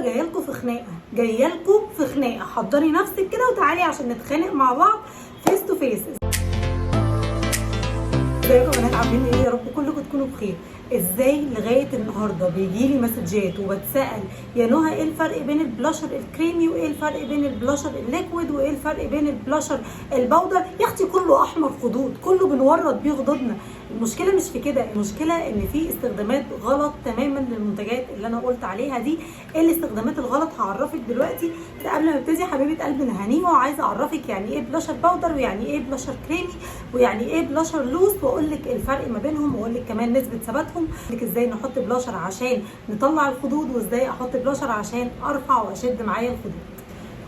النهارده جايه لكم في خناقه، حضري نفسك كده وتعالي عشان نتخانق مع بعض فيس تو فيس. ازيكم يا بنات، عاملين ايه؟ يا رب كلكم تكونوا بخير. ازاي لغايه النهارده بيجيلي مسجات وبتسال يا نهى ايه الفرق بين البلاشر الكريمي وايه الفرق بين البلاشر الليكويد وايه الفرق بين البلاشر الباودر؟ يا اختي كله احمر خدود، كله بنورد بيه خدودنا. المشكله مش في كده، المشكله ان في استخدامات غلط تماما للمنتجات اللي انا قلت عليها دي. ايه الاستخدامات الغلط؟ هعرفك دلوقتي. بس قبل ما ابتدي حبيبه قلبي نهانيه وعايزه اعرفك يعني ايه بلاشر باودر ويعني ايه بلاشر كريمي ويعني ايه بلاشر لوز، واقول لك الفرق ما بينهم واقول لك كمان نسبه ثباتهم، لك ازاي نحط بلاشر عشان نطلع الخدود وازاي احط بلاشر عشان ارفع واشد معايا الخدود.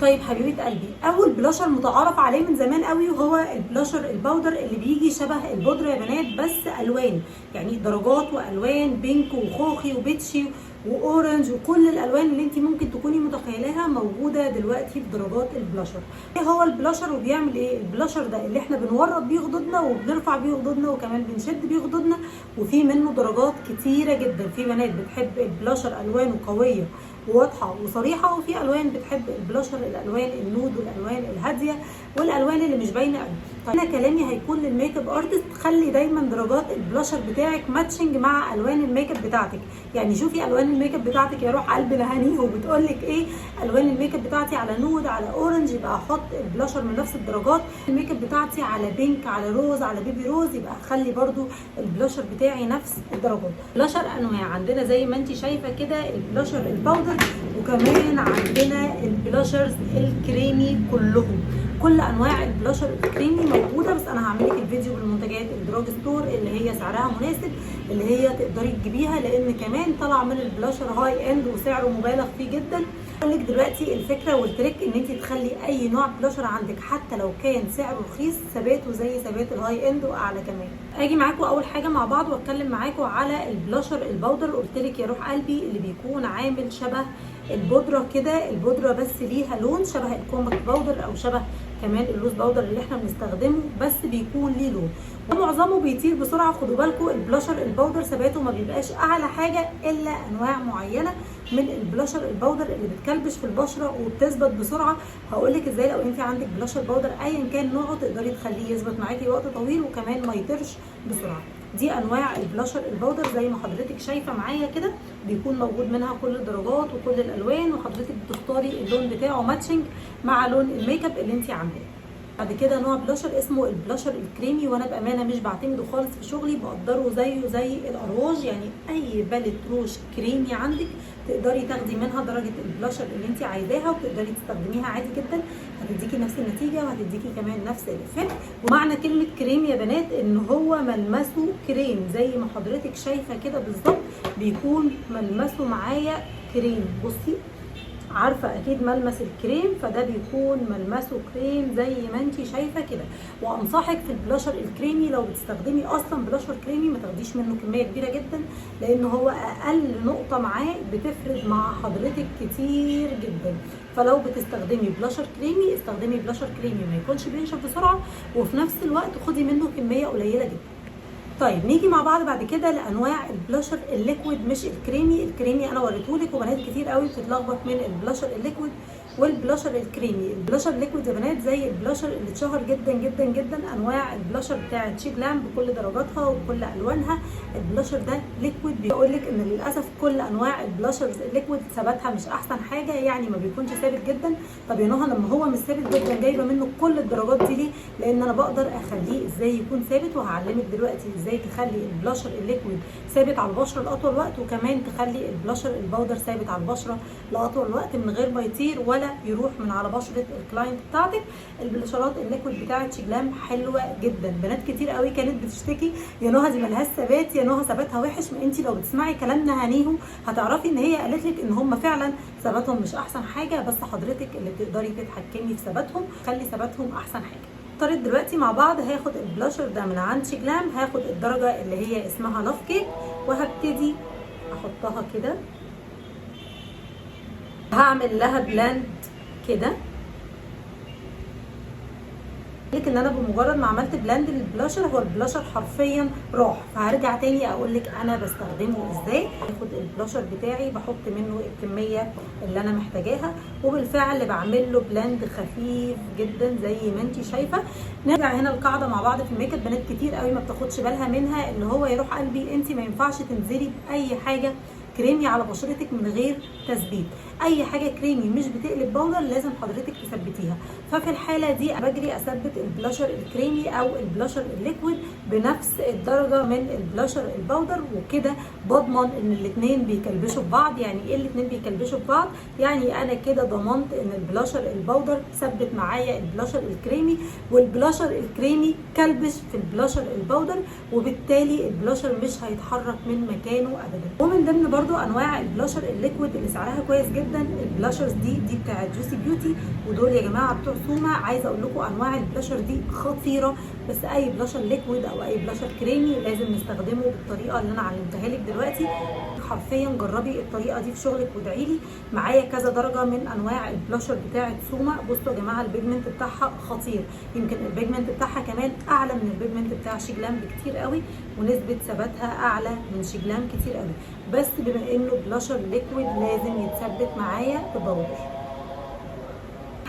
طيب حبيبه قلبي، اول بلاشر متعارف عليه من زمان قوي وهو البلاشر الباودر اللي بيجي شبه البودره يا بنات بس الوان، يعني درجات والوان بينك وخوخي وبيتشي واورنج وكل الالوان اللي انت ممكن تكوني متخيلاها موجوده دلوقتي في درجات البلاشر. ايه هو البلاشر وبيعمل ايه؟ البلاشر ده اللي احنا بنورد بيه خدودنا وبنرفع بيه خدودنا وكمان بنشد بيه خدودنا، وفي منه درجات كتيره جدا. في بنات بتحب البلاشر الوانه قويه وواضحه وصريحه، وفي الوان بتحب البلاشر الالوان النود والالوان الهاديه والالوان اللي مش باينه قوي. فانا كلامي هيكون للميك اب ارتست، خلي دايما درجات البلاشر بتاعك ماتشنج مع الوان الميك اب بتاعتك. يعني شوفي الوان الميك اب بتاعتك يا روح قلب لهاني وبتقول لك ايه، الوان الميك اب بتاعتي على نود على اورنج يبقى احط البلاشر من نفس الدرجات، الميك اب بتاعتي على بينك على روز على بيبي روز يبقى اخلي برده البلاشر بتاعي نفس الدرجات. بلاشر انواع عندنا زي ما انت شايفه كده، البلاشر الباودر وكمان عندنا البلاشرز الكريمي كلهم. كل انواع البلاشر الكريمي موجوده، بس انا هعمل لك الفيديو بالمنتجات الدراج ستور اللي هي سعرها مناسب، اللي هي تقدري تجيبيها، لان كمان طالعه من البلاشر هاي اند وسعره مبالغ فيه جدا. اقول لك دلوقتي الفكره والتريك ان انت تخلي اي نوع بلاشر عندك حتى لو كان سعره رخيص ثباته زي ثبات الهاي اند واعلى كمان. اجي معاكم اول حاجه مع بعض واتكلم معاكم على البلاشر الباودر. قلت لك يا روح قلبي اللي بيكون عامل شبه البودره كده، البودره بس ليها لون شبه الكومباكت باودر او شبه كمان اللوز باودر اللي احنا بنستخدمه، بس بيكون ليه لون ومعظمه بيطير بسرعه. خدوا بالكم البلاشر الباودر ثباته ما بيبقاش اعلى حاجه الا انواع معينه من البلاشر الباودر اللي بتكلبش في البشره وبتثبت بسرعه. هقول لك ازاي لو انت عندك بلاشر باودر ايا كان نوعه تقدري تخليه يثبت معاكي وقت طويل وكمان ما يطيرش بسرعه. دي انواع البلاشر الباودر زي ما حضرتك شايفه معايا كده، بيكون موجود منها كل الدرجات وكل الالوان، وحضرتك بتختاري اللون بتاعه ماتشنج مع لون الميك اب اللي انت عاملاه. بعد كده نوع بلاشر اسمه البلاشر الكريمي، وانا بامانه مش بعتمده خالص في شغلي، بقدره زي الارواج. يعني اي باليت روج كريمي عندك تقدري تاخدي منها درجه البلاشر اللي انت عايزاها وتقدري تستخدميها عادي جدا، هتديكي نفس النتيجه وهتديكي كمان نفس الافكت. ومعنى كلمه كريم يا بنات ان هو ملمسه كريم زي ما حضرتك شايفه كده بالظبط، بيكون ملمسه معايا كريم. بصي عارفه اكيد ملمس الكريم، فده بيكون ملمسه كريم زي ما انت شايفه كده. وانصحك في البلاشر الكريمي لو بتستخدمي اصلا بلاشر كريمي ما تاخديش منه كميه كبيره جدا، لان هو اقل نقطه معاه بتفرق مع حضرتك كتير جدا. فلو بتستخدمي بلاشر كريمي استخدمي بلاشر كريمي ما يكونش بينشف بسرعه، وفي نفس الوقت خدي منه كميه قليله جدا. طيب نيجي مع بعض بعد كده لانواع البلاشر الليكويد مش الكريمي. الكريمي انا وريتهولك وبنات كتير قوي بتتلخبط من البلاشر الليكويد والبلاشر الكريمي. البلاشر الليكويد يا بنات زي البلاشر اللي اتشهر جدا جدا جدا، انواع البلاشر بتاعه شي جلام بكل درجاتها وكل الوانها. البلاشر ده ليكويد، بيقول لك ان للاسف كل انواع البلاشرز الليكويد ثباتها مش احسن حاجه، يعني ما بيكونش ثابت جدا. طب يا نهى لما هو مش ثابت جدا جايبه منه كل الدرجات دي ليه؟ لان انا بقدر اخليه ازاي يكون ثابت، وهعلمك دلوقتي ازاي تخلي البلاشر الليكويد ثابت على البشره لاطول وقت، وكمان تخلي البلاشر الباودر ثابت على البشره لاطول وقت من غير ما يطير ولا يروح من على بشره الكلاينت بتاعتك. البلاشرات الليكويد بتاعه شي جلام حلوه جدا. بنات كتير قوي كانت بتشتكي يا نهى دي ملهاش ثبات، يا نهى ثباتها وحش. ما انت لو بتسمعي كلامنا هنيهم هتعرفي ان هي قالت لك ان هم فعلا ثباتهم مش احسن حاجه، بس حضرتك اللي تقدري تتحكمي في ثباتهم، خلي ثباتهم احسن حاجه. طريقة دلوقتي مع بعض هاخد البلاشر ده من عند شي جلام، هاخد الدرجه اللي هي اسمها لاف كيك وهبتدي احطها كده، هعمل لها بلاند كده لك ان انا بمجرد ما عملت بلاند للبلاشر هو البلاشر حرفيا راح. فهرجع تاني اقول لك انا بستخدمه ازاي. باخد البلاشر بتاعي بحط منه الكميه اللي انا محتاجاها، وبالفعل بعمل له بلاند خفيف جدا زي ما انت شايفه. نرجع هنا القاعده مع بعض في الميك اب، بنات كتير قوي ما بتاخدش بالها منها، اللي هو يروح قلبي انت ما ينفعش تنزلي باي حاجه كريمي على بشرتك من غير تثبيت. اي حاجه كريمي مش بتقلب باودر لازم حضرتك تثبتيها. ففي الحاله دي بجري اثبت البلاشر الكريمي او البلاشر الليكويد بنفس الدرجه من البلاشر الباودر، وكده بضمن ان الاثنين بيكلبشوا ببعض. يعني ايه الاثنين بيكلبشوا ببعض؟ يعني انا كده ضمنت ان البلاشر الباودر ثبت معايا البلاشر الكريمي، والبلاشر الكريمي كلبش في البلاشر الباودر، وبالتالي البلاشر مش هيتحرك من مكانه ابدا. ومن ضمن برضو انواع البلاشر الليكويد اللي سعرها كويس جدا البلاشرز دي بتاعت جوسي بيوتي، ودول يا جماعه بتوع سوما. عايزه اقول لكم انواع البلاشر دي خطيره، بس اي بلاشر ليكويد او اي بلاشر كريمي لازم نستخدمه بالطريقه اللي انا علمتها لك دلوقتي. حرفيا جربي الطريقه دي في شغلك وادعي لي. معايا كذا درجه من انواع البلاشر بتاعت سوما. بصوا يا جماعه البيجمنت بتاعها خطير، يمكن البيجمنت بتاعها كمان اعلى من البيجمنت بتاع شيجلام بكتير قوي، ونسبه ثباتها اعلى من شيجلام كتير قوي. بس بما انه بلاشر ليكويد لازم يتثبت معايا بباودر.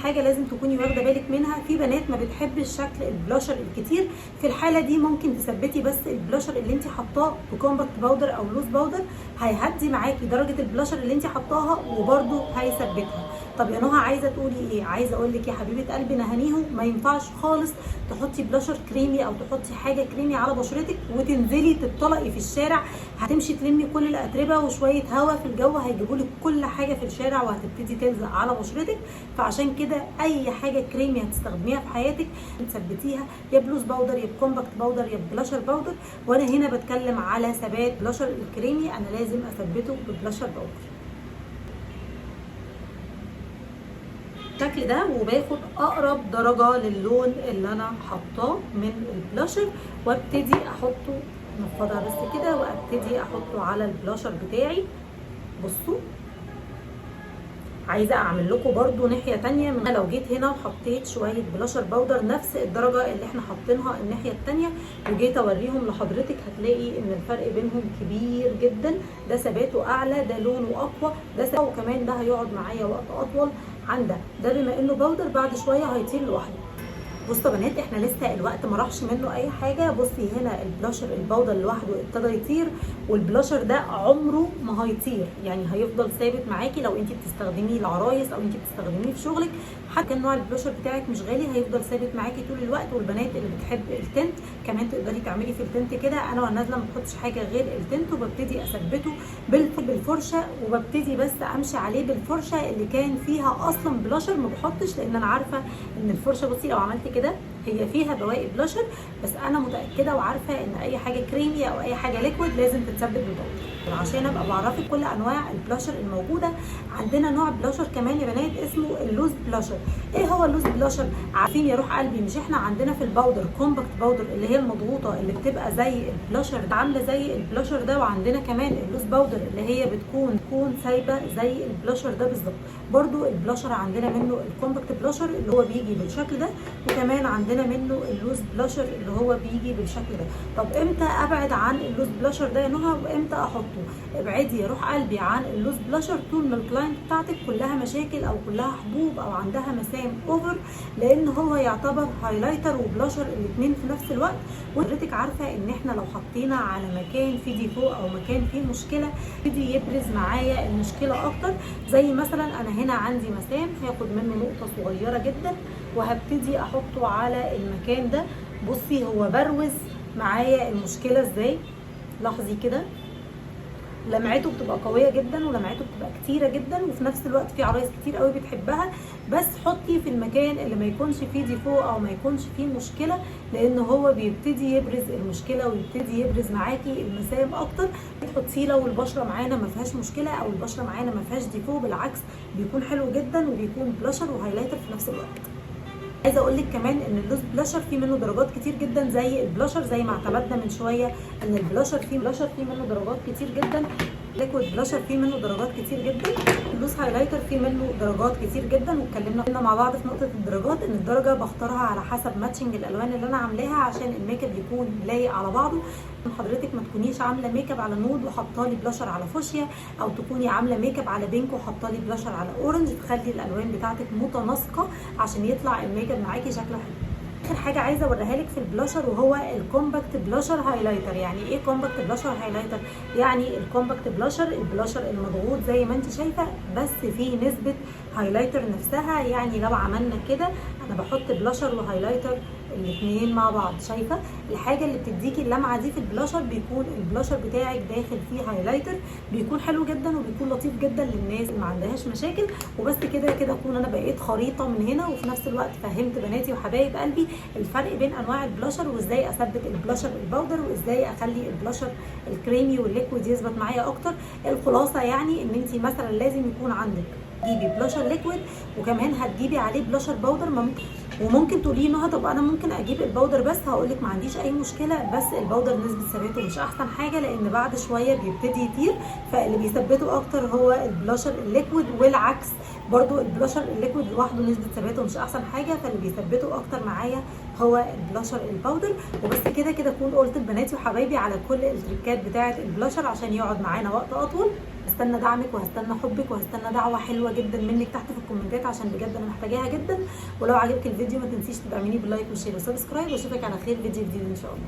حاجه لازم تكوني واخده بالك منها، في بنات ما بتحبش شكل البلاشر الكتير. في الحاله دي ممكن تثبتي بس البلاشر اللي انت حطاه بكومباكت باودر او لوز باودر، هيهدي معاكي درجه البلاشر اللي انت حطاها وبرده هيثبتها. طب يا نهى عايزه تقولي ايه؟ عايزه اقول لك يا حبيبه قلبي نهانيهم، ما ينفعش خالص تحطي بلاشر كريمي او تحطي حاجه كريمي على بشرتك وتنزلي تتطلقي في الشارع. هتمشي تلمي كل الاتربه وشويه هواء في الجو هيجيبوا لك كل حاجه في الشارع وهتبتدي تلزق على بشرتك. فعشان كده اي حاجه كريمي هتستخدميها في حياتك تثبتيها يا بلوز باودر يا بكومباكت باودر يا بلاشر باودر. وانا هنا بتكلم على ثبات بلاشر الكريمي، انا لازم اثبته ببلاشر باودر بالشكل ده، وباخد اقرب درجه للون اللي انا حاطاه من البلاشر وابتدي احطه، نفضها بس كده وابتدي احطه على البلاشر بتاعي. بصوا عايزه اعمل لكم برده ناحيه ثانيه. من لو جيت هنا وحطيت شويه بلاشر باودر نفس الدرجه اللي احنا حاطينها الناحيه الثانيه وجيت اوريهم لحضرتك، هتلاقي ان الفرق بينهم كبير جدا. ده ثباته اعلى، ده لونه اقوى، ده وكمان ده هيقعد معايا وقت اطول عن ده بما انه باودر بعد شويه هيطير لوحده. بصوا يا بنات احنا لسه الوقت ما راحش منه اي حاجه. بصي هنا البلاشر الباودر لوحده ابتدى يطير، والبلاشر ده عمره ما هيطير، يعني هيفضل ثابت معاكي لو انت بتستخدميه العرايس او انت بتستخدميه في شغلك. حتى كان نوع البلاشر بتاعك مش غالي هيفضل ثابت معاكي طول الوقت. والبنات اللي بتحب التنت كمان تقدري تعملي في التنت كده. انا وانا نازله ما بحطش حاجه غير التنت وببتدي اثبته بالفرشه، وببتدي بس امشي عليه بالفرشه اللي كان فيها اصلا بلاشر. ما بحطش لان انا عارفه ان الفرشه بصي لو عملت كده هي فيها بواقي بلاشر، بس انا متاكده وعارفه ان اي حاجه كريمي او اي حاجه ليكويد لازم تتثبت بالباودر. عشان ابقى بعرفك كل انواع البلاشر الموجوده عندنا، نوع بلاشر كمان يا بنات اسمه اللوز بلاشر. ايه هو اللوز بلاشر؟ عارفين يا روح قلبي مش احنا عندنا في الباودر كومباكت باودر اللي هي المضغوطه اللي بتبقى زي البلاشر عامله زي البلاشر ده، وعندنا كمان اللوز باودر اللي هي بتكون سايبه زي البلاشر ده بالظبط. برده البلاشر عندنا منه الكومباكت بلاشر اللي هو بيجي بالشكل ده، وكمان عندنا منه اللوز بلاشر اللي هو بيجي بالشكل ده. طب امتى ابعد عن اللوز بلاشر ده يا نهى وامتى احطه؟ ابعدي يا روح قلبي عن اللوز بلاشر طول ما الكلاينت بتاعتك كلها مشاكل او كلها حبوب او عندها مسام اوفر، لان هو يعتبر هايلايتر وبلاشر الاثنين في نفس الوقت. وحضرتك عارفه ان احنا لو حطينا على مكان فيه ديفو او مكان فيه مشكله يبتدي يبرز معايا المشكله اكتر. زي مثلا انا هنا عندي مسام هاخد منه نقطه صغيره جدا وهبتدي احطه على المكان ده. بصي هو بروز معايا المشكله ازاي، لاحظي كده لمعته بتبقى قويه جدا ولمعته بتبقى كتيره جدا، وفي نفس الوقت في عرايس كتير قوي بتحبها. بس حطي في المكان اللي ما يكونش فيه ديفو او ما يكونش فيه مشكله، لان هو بيبتدي يبرز المشكله ويبتدي يبرز معاكي المسام اكتر. تحطيه لو البشره معانا ما فيهاش مشكله او البشره معانا ما فيهاش ديفو، بالعكس بيكون حلو جدا وبيكون بلاشر وهايلايتر في نفس الوقت. عايزه اقول لك كمان ان اللوز بلاشر فيه منه درجات كتير جدا زي البلاشر، زي ما اعتمدنا من شويه ان البلاشر فيه منه درجات كتير جدا. ليكويد بلاشر فيه منه درجات كتير جدا، اللوز هايلايتر فيه منه درجات كتير جدا، واتكلمنا مع بعض في نقطه الدرجات ان الدرجه بختارها على حسب ماتشنج الالوان اللي انا عاملاها عشان الميك اب يكون لايق على بعضه. حضرتك ما تكونيش عامله ميك اب على نود وحاطالي بلاشر على فوشيا، او تكوني عامله ميك اب على بينك وحاطالي بلاشر على اورنج، تخلي الالوان بتاعتك متناسقه عشان يطلع الميك اب معاكي شكله حلو. اخر حاجه عايزه اوريها لك في البلاشر وهو الكومباكت بلاشر هايلايتر. يعني ايه كومباكت بلاشر هايلايتر؟ يعني الكومباكت بلاشر البلاشر المضغوط زي ما انت شايفه بس فيه نسبه هايلايتر نفسها. يعني لو عملنا كده انا بحط بلاشر وهايلايتر الاثنين مع بعض، شايفه الحاجه اللي بتديكي اللمعه دي في البلاشر، بيكون البلاشر بتاعك داخل فيه هايلايتر، بيكون حلو جدا وبيكون لطيف جدا للناس اللي ما عندهاش مشاكل. وبس كده اكون انا بقيت خريطه من هنا، وفي نفس الوقت فهمت بناتي وحبايب قلبي الفرق بين انواع البلاشر، وازاي اثبت البلاشر الباودر، وازاي اخلي البلاشر الكريمي والليكويد يثبت معايا اكتر. الخلاصه يعني ان انت مثلا لازم يكون عندك تجيبي بلاشر ليكويد وكمان هتجيبي عليه بلاشر باودر. وممكن تقولي نهى طب انا ممكن اجيب الباودر بس، هقولك ما عنديش اي مشكله، بس الباودر نسبه ثباته مش احسن حاجه لان بعد شويه بيبتدي يطير، فاللي بيثبته اكتر هو البلاشر الليكويد، والعكس برضو البلاشر الليكويد لوحده نسبه ثباته مش احسن حاجه، فاللي بيثبته اكتر معايا هو البلاشر الباودر. وبس كده اكون قلت لبناتي وحبايبي على كل التريكات بتاعه البلاشر عشان يقعد معانا وقت اطول. هستنى دعمك وهستنى حبك وهستنى دعوه حلوه جدا منك تحت في الكومنتات عشان بجد انا محتاجاها جدا. ولو عجبك الفيديو ما تنسيش تدعميني باللايك والشير والسبسكرايب، واشوفك على خير فيديو جديد ان شاء الله.